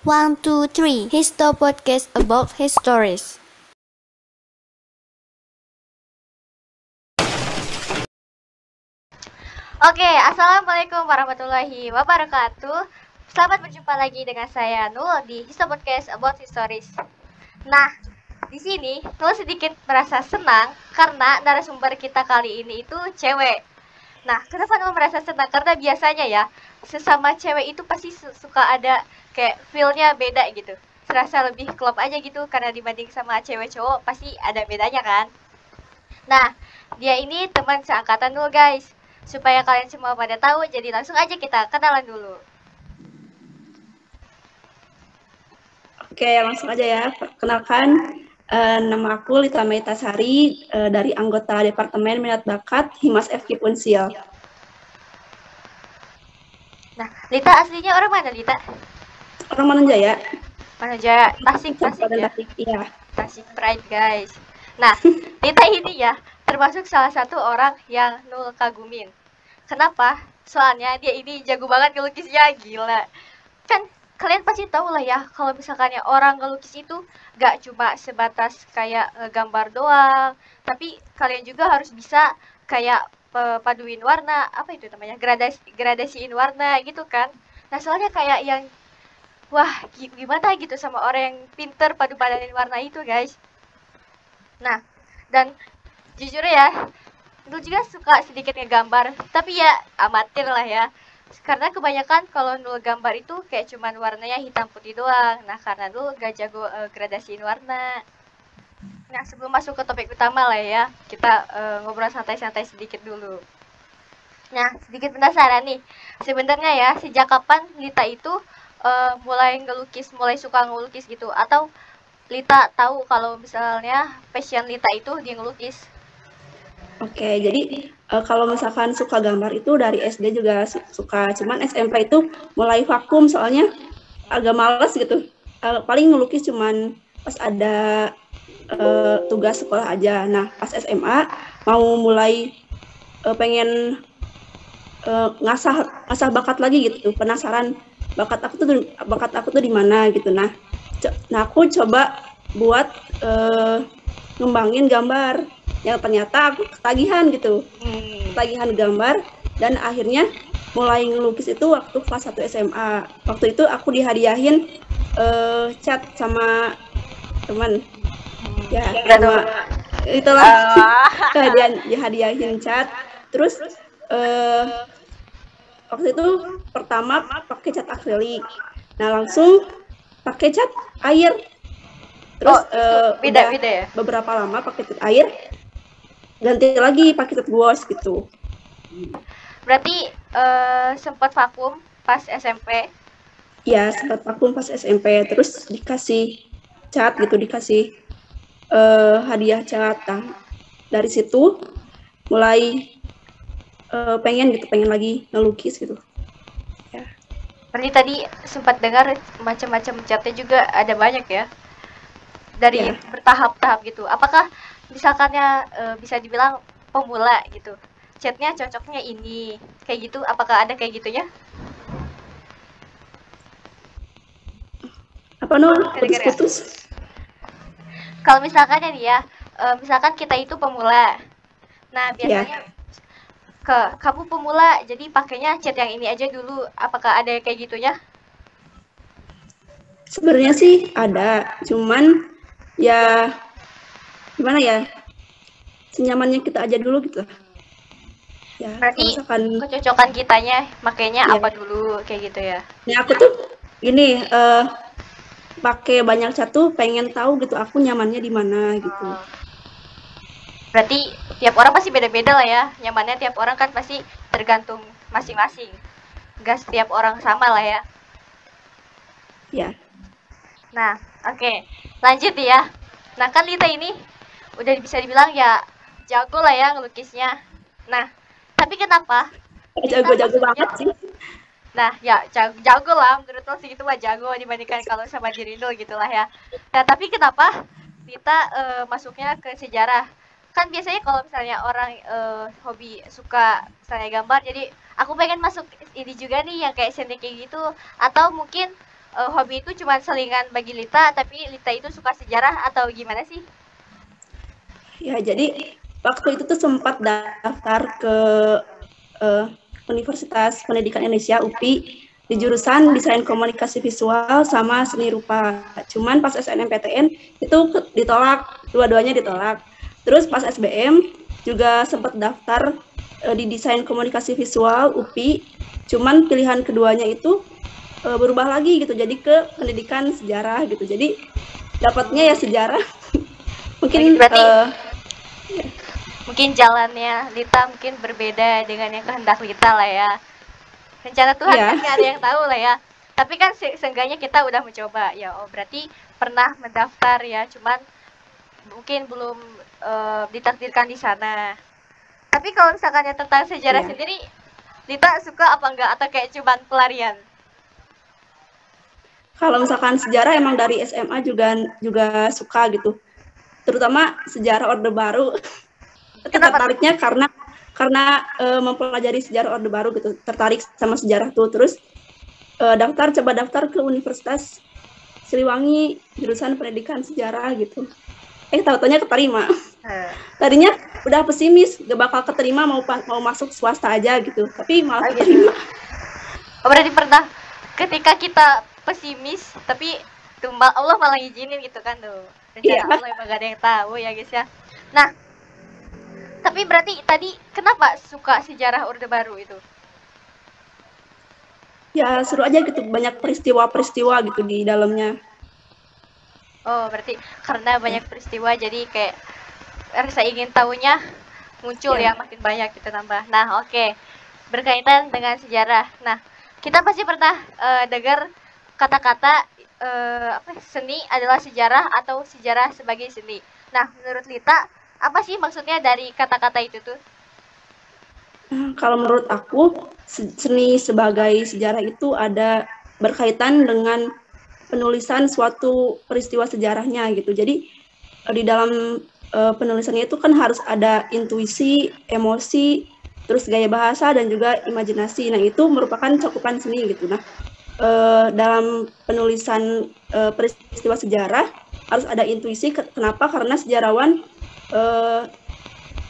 One, two, three. Histo podcast about histories. Oke, assalamualaikum warahmatullahi wabarakatuh. Selamat berjumpa lagi dengan saya Nul di Histo Podcast About Histories. Nah, di sini Nul sedikit merasa senang karena narasumber kita kali ini itu cewek. Nah, kenapa Nul merasa senang? Karena biasanya ya, sesama cewek itu pasti suka ada kayak feel-nya beda gitu. Serasa lebih klop aja gitu karena dibanding sama cewek cowok pasti ada bedanya kan. Nah, dia ini teman seangkatan Nul guys. Supaya kalian semua pada tahu, jadi langsung aja kita kenalan dulu. Oke, langsung aja ya. Perkenalkan, nama aku Lita Meitasari dari anggota Departemen Minat Bakat Himas FK Unsil. Nah, Lita aslinya orang mana, Lita? Orang Mananjaya. Mananjaya, Tasik ya? Iya. Tasik Pride, guys. Nah, Lita ini ya, termasuk salah satu orang yang Nul kagumin. Kenapa? Soalnya dia ini jago banget ngelukisnya, gila. Kan kalian pasti tahu lah ya, kalau misalkannya orang ngelukis itu gak cuma sebatas kayak ngegambar doang, tapi kalian juga harus bisa kayak paduin warna, apa itu namanya, gradasiin warna gitu kan. Nah, soalnya kayak yang wah, gimana gitu sama orang yang pinter padu-padanin warna itu, guys. Nah, dan jujur ya, Nul juga suka sedikit ngegambar, tapi ya amatir lah ya. Karena kebanyakan kalau Nul gambar itu kayak cuman warnanya hitam putih doang. Nah, karena Nul gak jago gradasiin warna. Nah, sebelum masuk ke topik utama lah ya, kita ngobrol santai-santai sedikit dulu. Nah, sedikit penasaran nih. Sebenarnya ya, sejak kapan Lita itu mulai suka ngelukis gitu? Atau Lita tahu kalau misalnya passion Lita itu di ngelukis? Oke, jadi kalau misalkan suka gambar itu dari SD juga suka, cuman SMP itu mulai vakum soalnya agak males gitu. Paling ngelukis cuman pas ada tugas sekolah aja. Nah, pas SMA mau mulai pengen ngasah bakat lagi gitu, penasaran bakat aku tuh di mana gitu. Nah aku coba buat ngembangin gambar yang ternyata aku ketagihan gitu, ketagihan gambar, dan akhirnya mulai ngelukis itu waktu kelas 1 SMA. Waktu itu aku dihadiahin cat sama teman ya, sama itulah dihadiahin cat. Terus waktu itu pertama pakai cat akrilik, nah langsung pakai cat air. Terus beda ya? Beberapa lama pakai cat air, ganti lagi pakai cat gouache gitu. Berarti sempat vakum pas SMP? Ya, sempat vakum pas SMP. Terus dikasih cat gitu, dikasih hadiah cat. Nah, dari situ mulai pengen lagi ngelukis gitu. Ya. Berarti tadi sempat dengar macam-macam catnya juga ada banyak ya? Dari bertahap-tahap gitu. Apakah misalkannya bisa dibilang pemula gitu? Catnya cocoknya ini, kayak gitu. Apakah ada kayak gitunya? Apa putus-putus? Kalau misalkan nih ya, misalkan kita itu pemula. Nah, biasanya kamu pemula, jadi pakainya cat yang ini aja dulu. Apakah ada kayak gitunya? Sebenarnya sih ada, cuman ya gimana ya, senyamannya kita aja dulu gitu. Ya, berarti kecocokan kitanya makainya apa dulu kayak gitu ya? Nah, aku tuh gini, pakai banyak cat tuh pengen tahu gitu aku nyamannya di mana gitu. Berarti tiap orang pasti beda-beda lah ya. Nyamannya tiap orang kan pasti tergantung masing-masing. Gak setiap orang sama lah ya. Ya. Nah, oke. Lanjut ya. Nah, kan Lita ini udah bisa dibilang ya jago lah ya ngelukisnya. Nah, tapi kenapa? Jago-jago banget sih. Nah, ya jago lah. Menurut lo sih itu mah jago dibandingkan kalau sama diri lo gitu lah ya. Nah, tapi kenapa Lita masuknya ke sejarah? Kan biasanya kalau misalnya orang hobi suka misalnya gambar, jadi aku pengen masuk ini juga nih yang kayak seni kayak gitu, atau mungkin hobi itu cuma selingan bagi Lita, tapi Lita itu suka sejarah atau gimana sih? Ya, jadi waktu itu tuh sempat daftar ke Universitas Pendidikan Indonesia UPI di jurusan Desain Komunikasi Visual sama Seni Rupa. Cuman pas SNMPTN itu ditolak, dua-duanya ditolak. Terus pas SBM juga sempat daftar di Desain Komunikasi Visual UPI, cuman pilihan keduanya itu berubah lagi gitu, jadi ke pendidikan sejarah gitu. Jadi dapatnya ya sejarah. Mungkin Berarti mungkin jalannya Lita mungkin berbeda dengan yang kehendak Lita lah ya. Rencana Tuhan Iya. kan nggak ada yang tahu lah ya. Tapi kan seenggaknya kita udah mencoba ya. Oh berarti pernah mendaftar ya, cuman mungkin belum ditakdirkan di sana. Tapi kalau misalkan yang tentang sejarah Iya. sendiri, Lita suka apa enggak atau kayak cuman pelarian? Kalau misalkan sejarah emang dari SMA juga suka gitu. Terutama sejarah Orde Baru. Kenapa? Tertariknya karena mempelajari sejarah Orde Baru gitu. Tertarik sama sejarah tuh. Terus coba daftar ke Universitas Siliwangi jurusan Pendidikan Sejarah gitu. Tahu-taunya keterima. Tadinya udah pesimis, gak bakal keterima, mau masuk swasta aja gitu. Tapi malah keterima. Oh berarti pernah ketika kita pesimis, tapi tuh Allah malah ngizinin gitu kan tuh. Rencana Allah emang gak ada yang tahu ya guys ya. Nah, tapi berarti tadi kenapa suka sejarah Orde Baru itu? Ya seru aja gitu, banyak peristiwa-peristiwa gitu di dalamnya. Oh berarti karena banyak peristiwa jadi kayak rasa ingin tahunya muncul ya makin banyak gitu nambah. Nah oke. Berkaitan dengan sejarah. Nah kita pasti pernah dengar kata-kata seni adalah sejarah atau sejarah sebagai seni. Nah menurut Lita apa sih maksudnya dari kata-kata itu tuh? Kalau menurut aku, seni sebagai sejarah itu ada berkaitan dengan penulisan suatu peristiwa sejarahnya gitu. Jadi di dalam penulisannya itu kan harus ada intuisi, emosi, terus gaya bahasa dan juga imajinasi. Nah itu merupakan cakupan seni gitu. Nah dalam penulisan peristiwa sejarah harus ada intuisi. Kenapa? Karena sejarawan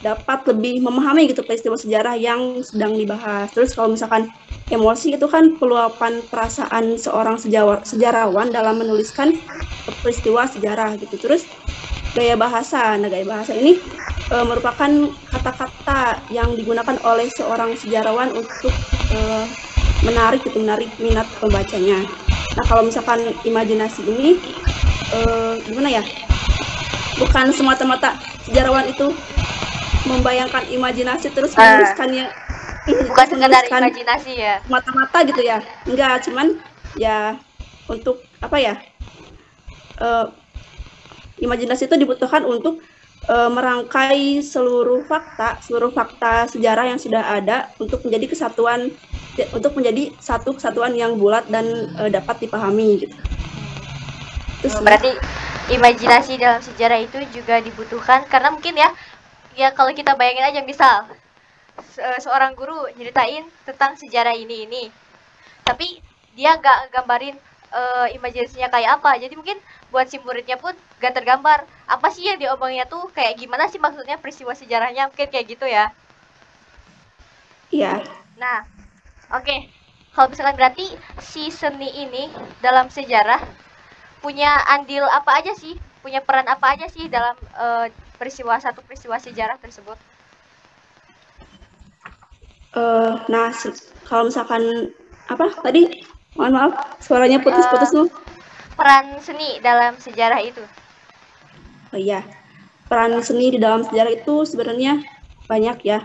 dapat lebih memahami gitu peristiwa sejarah yang sedang dibahas. Terus kalau misalkan emosi itu kan peluapan perasaan seorang sejarawan dalam menuliskan peristiwa sejarah gitu. Terus gaya bahasa. Nah, gaya bahasa ini merupakan kata-kata yang digunakan oleh seorang sejarawan untuk menarik minat pembacanya. Nah, kalau misalkan imajinasi ini gimana ya? Bukan semata-mata sejarawan itu membayangkan imajinasi terus menuliskannya, bukan sekedar imajinasi ya, mata-mata gitu ya, enggak, cuman ya untuk apa ya, imajinasi itu dibutuhkan untuk merangkai seluruh fakta sejarah yang sudah ada untuk menjadi satu kesatuan yang bulat dan dapat dipahami gitu. Terus berarti imajinasi dalam sejarah itu juga dibutuhkan karena mungkin ya kalau kita bayangin aja misal seorang guru nyeritain tentang sejarah ini tapi dia nggak gambarin imajinasinya kayak apa, jadi mungkin buat si muridnya pun gak tergambar apa sih yang diomongnya tuh kayak gimana sih maksudnya peristiwa sejarahnya, mungkin kayak gitu ya. Iya. Nah oke. Kalau misalkan berarti si seni ini dalam sejarah punya andil apa aja sih, punya peran apa aja sih dalam satu peristiwa sejarah tersebut? Nah, kalau misalkan apa tadi, mohon maaf suaranya putus-putus tuh. Peran seni dalam sejarah itu. Oh iya, peran seni di dalam sejarah itu sebenarnya banyak ya.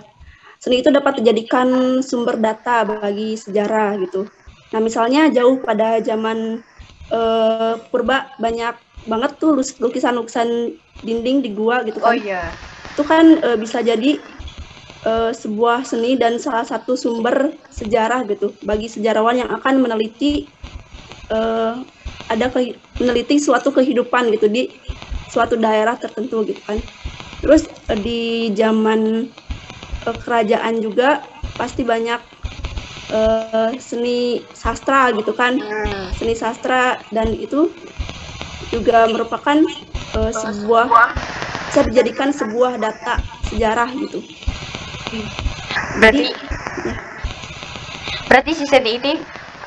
Seni itu dapat dijadikan sumber data bagi sejarah gitu. Nah, misalnya jauh pada zaman purba banyak banget tuh lukisan-lukisan dinding di gua gitu kan. Oh iya. Itu kan bisa jadi sebuah seni dan salah satu sumber sejarah gitu bagi sejarawan yang akan meneliti meneliti suatu kehidupan gitu di suatu daerah tertentu gitu kan. Terus di zaman kerajaan juga pasti banyak seni sastra gitu kan, seni sastra, dan itu juga merupakan sebuah bisa dijadikan sebuah data sejarah gitu. Berarti Jadi, ya, berarti si seni ini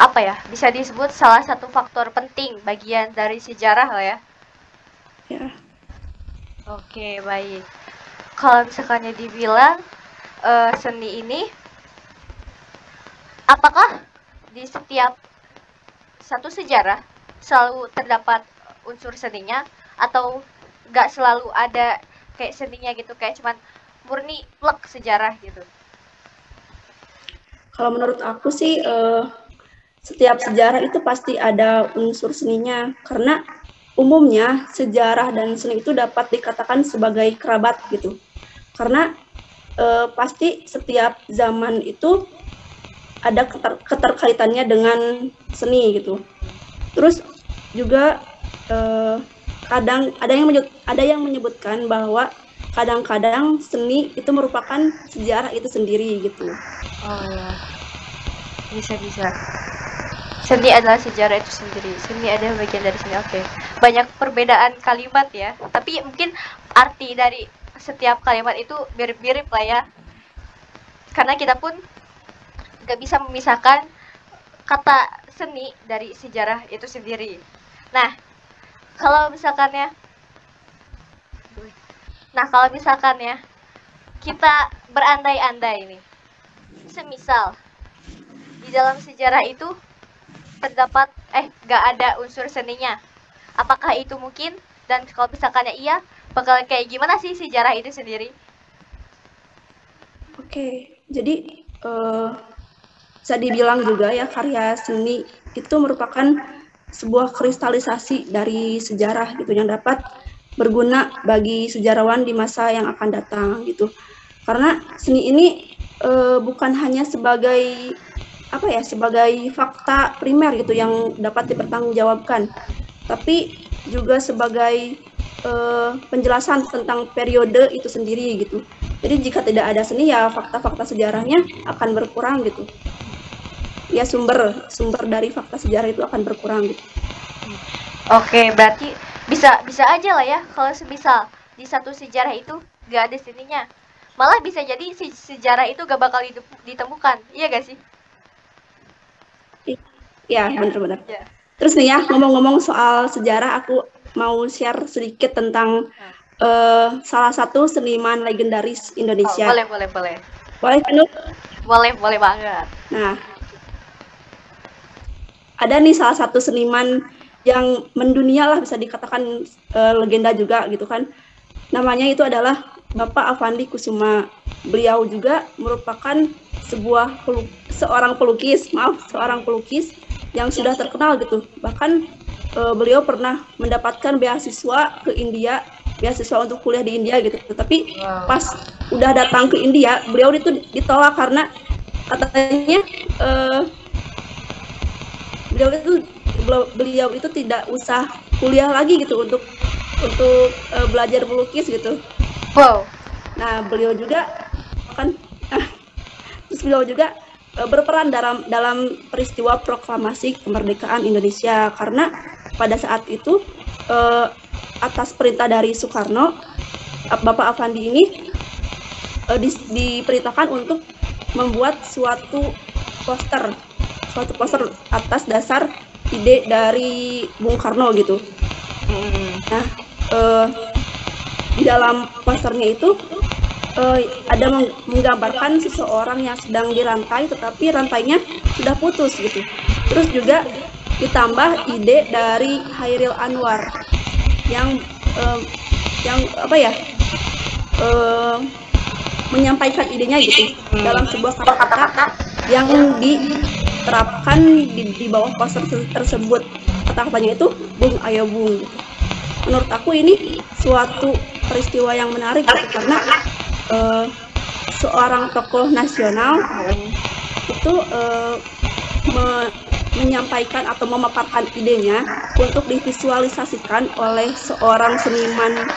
apa ya? Bisa disebut salah satu faktor penting bagian dari sejarah lah ya. ya. Oke, baik. Kalau misalkannya dibilang seni ini, apakah di setiap satu sejarah selalu terdapat unsur seninya atau nggak selalu ada kayak seninya gitu, kayak cuman murni plek sejarah gitu? Kalau menurut aku sih setiap sejarah itu pasti ada unsur seninya, karena umumnya sejarah dan seni itu dapat dikatakan sebagai kerabat gitu. Karena pasti setiap zaman itu ada keterkaitannya dengan seni gitu. Terus juga kadang ada yang menyebutkan bahwa kadang-kadang seni itu merupakan sejarah itu sendiri gitu. Oh ya, bisa. Seni adalah sejarah itu sendiri. Seni adalah bagian dari seni. Oke. Banyak perbedaan kalimat ya. Tapi mungkin arti dari setiap kalimat itu mirip-mirip lah ya. Karena kita pun nggak bisa memisahkan kata seni dari sejarah itu sendiri. Nah, kalau misalkan ya, kita berandai-andai nih. Semisal di dalam sejarah itu terdapat nggak ada unsur seninya, apakah itu mungkin? Dan kalau misalkan iya, bakal kayak gimana sih sejarah itu sendiri? Oke, jadi bisa dibilang juga ya karya seni itu merupakan sebuah kristalisasi dari sejarah gitu yang dapat berguna bagi sejarawan di masa yang akan datang gitu. Karena seni ini bukan hanya sebagai sebagai fakta primer gitu yang dapat dipertanggungjawabkan, tapi juga sebagai penjelasan tentang periode itu sendiri gitu. Jadi jika tidak ada seni ya fakta-fakta sejarahnya akan berkurang gitu. Ya sumber dari fakta sejarah itu akan berkurang gitu. Oke, berarti bisa aja lah ya kalau semisal di satu sejarah itu gak ada seninya. Malah bisa jadi sejarah itu gak bakal ditemukan. Iya gak sih? Ya, benar-benar. Ya. Terus nih ya, ngomong-ngomong soal sejarah, aku mau share sedikit tentang salah satu seniman legendaris Indonesia. Boleh. Boleh kan, Nur? Boleh banget. Nah, ada nih salah satu seniman yang mendunia lah, bisa dikatakan legenda juga gitu kan. Namanya itu adalah Bapak Avandi Kusuma. Beliau juga merupakan seorang pelukis yang sudah terkenal gitu. Bahkan beliau pernah mendapatkan beasiswa ke India, beasiswa untuk kuliah di India gitu. Tapi pas udah datang ke India, beliau itu ditolak karena katanya beliau itu tidak usah kuliah lagi gitu untuk belajar melukis gitu. Wow. Nah, beliau juga berperan dalam peristiwa proklamasi kemerdekaan Indonesia, karena pada saat itu atas perintah dari Soekarno, Bapak Avandi ini diperintahkan untuk membuat suatu poster atas dasar ide dari Bung Karno gitu. Nah, di dalam posternya itu ada menggambarkan seseorang yang sedang dirantai, tetapi rantainya sudah putus gitu. Terus juga ditambah ide dari Hairil Anwar yang menyampaikan idenya gitu dalam sebuah kata-kata yang diterapkan di bawah poster tersebut. Kata-katanya itu Bung Ayo Bung. Menurut aku ini suatu peristiwa yang menarik gitu, karena seorang tokoh nasional itu menyampaikan atau memaparkan idenya untuk divisualisasikan oleh seorang seniman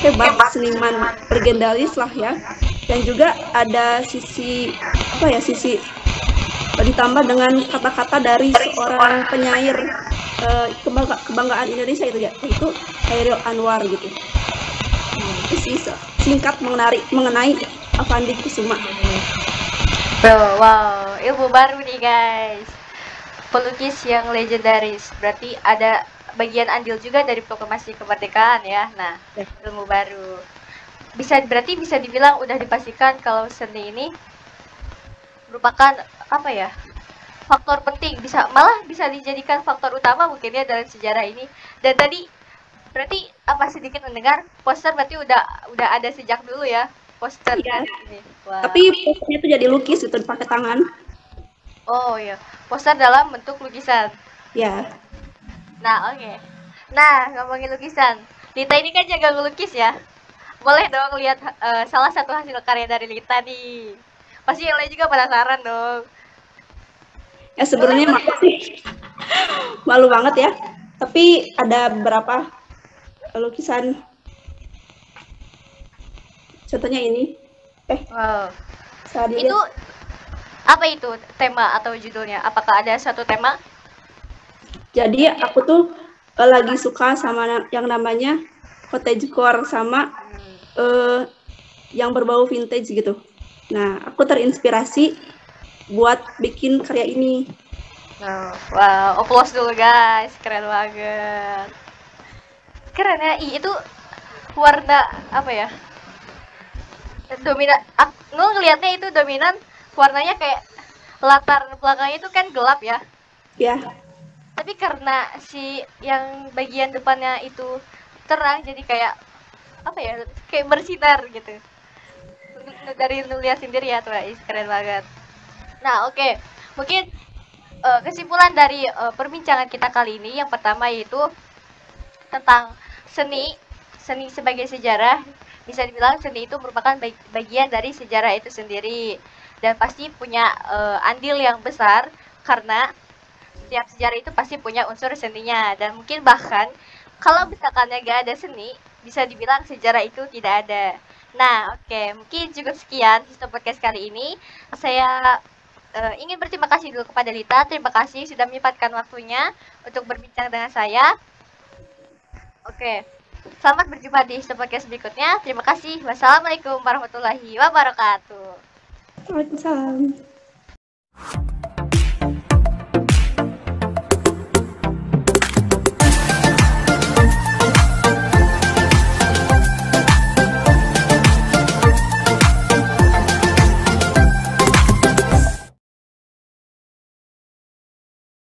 hebat, seniman legendaris lah ya. Dan juga ada sisi ditambah dengan kata-kata dari seorang penyair kebanggaan Indonesia itu ya, yaitu Chairil Anwar gitu. Itu sih singkat mengenai Avandi Kusuma. Wow, ilmu baru nih guys. Pelukis yang legendaris. Berarti ada bagian andil juga dari proklamasi kemerdekaan ya. Nah, ilmu baru. Berarti bisa dibilang udah dipastikan kalau seni ini merupakan apa ya? Faktor penting, malah bisa dijadikan faktor utama mungkin ya dalam sejarah ini. Dan tadi berarti apa sedikit mendengar poster berarti udah ada sejak dulu ya poster ini. Wow. Tapi posternya itu jadi lukis itu pakai tangan. Oh iya, poster dalam bentuk lukisan. Ya. Nah oke. Nah ngomongin lukisan, Lita ini kan jaga ngelukis ya. Boleh dong lihat salah satu hasil karya dari Lita nih. Pasti yang lain juga penasaran dong. Ya sebenarnya malu banget ya. Tapi ada beberapa lukisan. Contohnya ini. Wow. Itu apa itu tema atau judulnya? Apakah ada satu tema? Jadi aku tuh lagi suka sama yang namanya cottagecore sama yang berbau vintage gitu. Nah, aku terinspirasi buat bikin karya ini. Wow, applause dulu guys, keren banget. Keren ya, itu warna apa ya? Dominan, ngelihatnya itu dominan, warnanya kayak latar belakangnya itu kan gelap ya. Ya. Tapi karena si yang bagian depannya itu terang, jadi kayak apa ya? Kayak bersinar gitu. Dari lihat sendiri ya tuh, keren banget. Nah, oke. Mungkin kesimpulan dari perbincangan kita kali ini yang pertama yaitu tentang seni sebagai sejarah. Bisa dibilang seni itu merupakan bagian dari sejarah itu sendiri dan pasti punya andil yang besar karena setiap sejarah itu pasti punya unsur seninya dan mungkin bahkan kalau misalkannya gak ada seni bisa dibilang sejarah itu tidak ada. Nah, oke, mungkin cukup sekian Histo Podcast kali ini. Saya ingin berterima kasih dulu kepada Lita. Terima kasih sudah menyempatkan waktunya untuk berbincang dengan saya. Oke, selamat berjumpa di podcast berikutnya. Terima kasih. Wassalamualaikum warahmatullahi wabarakatuh. Waalaikumsalam.